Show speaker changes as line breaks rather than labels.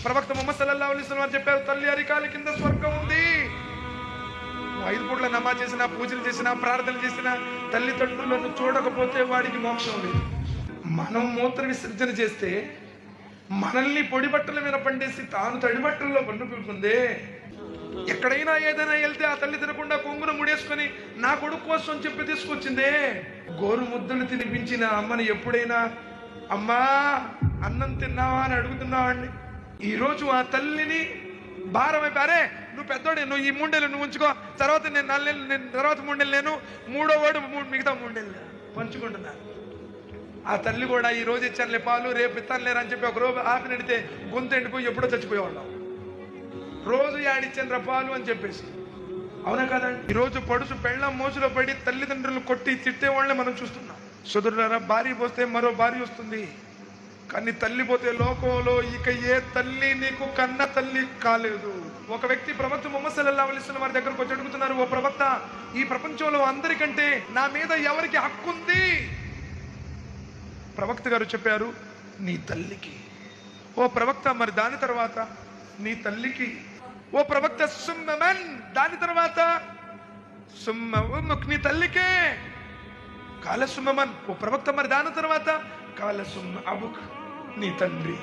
ప్రవక్త ముహమ్మద్ సల్లల్లాహు అలైహి వసల్లం చెప్పారు, తల్లి అరికాల కింద స్వర్గం ఉంది. 5 పూట్ల నమాజ్ చేసినా, పూజలు చేసినా, ప్రార్థనలు చేసినా తల్లిదండ్రులను చూడకపోతే వాడికి మోక్షం లేదు. మనం మూత్ర విసర్జన చేస్తే మనల్ని పొడి బట్టల మీద పండేసి తాను తడి బట్టల్లో పండుకుంటుందే. ఎక్కడైనా ఏదైనా వెళ్తే ఆ తల్లి తినకుండా కొంగున ముడేసుకొని నా కొడుకు కోసం చెప్పి తీసుకొచ్చిందే. గోరు ముద్దలు తినిపించిన అమ్మని ఎప్పుడైనా అమ్మా అన్నం తిన్నావా అని అడుగుతున్నావాడిని. ఈరోజు ఆ తల్లిని భారమైపోయారే, నువ్వు పెద్దోడే, నువ్వు ఈ 3 నెలలు నువ్వు ఉంచుకో, తర్వాత నేను 4 నెలలు, నేను తర్వాత 3 నెలలు, నేను 3వ వాడు మిగతా 3 నెలలు పంచుకుంటున్నాను. ఆ తల్లి కూడా ఈ రోజు ఇచ్చానులే పాలు, రేపు ఇస్తాను లేరు అని చెప్పి ఒక రోజు ఆపి నడితే గొంతు ఎండిపోయి ఎప్పుడో చచ్చిపోయేవాళ్ళం. రోజు యాడిచ్చాను పాలు అని చెప్పేసి. అవునా కదండి? ఈరోజు పడుసు పెళ్ళం మోసులో పడి తల్లిదండ్రులు కొట్టి తిట్టే వాళ్ళని మనం చూస్తున్నాం. సోదరులారా, భార్య పోస్తే మరో భార్య వస్తుంది, కానీ తల్లి పోతే లోకంలో ఇక ఏ తల్లి నీకు కన్న తల్లి కాలేదు. ఒక వ్యక్తి ప్రవక్త ముహమ్మద్ సల్లల్లాహు అలైహి వసల్లం వారి దగ్గరకు వచ్చి అడుగుతున్నారు, ఓ ప్రవక్త, ఈ ప్రపంచంలో అందరికంటే నా మీద ఎవరికి హక్కు ఉంది? ప్రవక్త గారు చెప్పారు, నీ తల్లికి. ఓ ప్రవక్త, మరి దాని తర్వాత? నీ తల్లికి. ఓ ప్రవక్త, సుమ్మమన్, దాని తర్వాత? సుమ్మ ఉమ్ముక్, నీ తల్లికే. కాల సుమ్మమన్. ఓ ప్రవక్త, మరి దాని తర్వాత? కాల సుమ్మ అబుక్, నీ తండ్రి.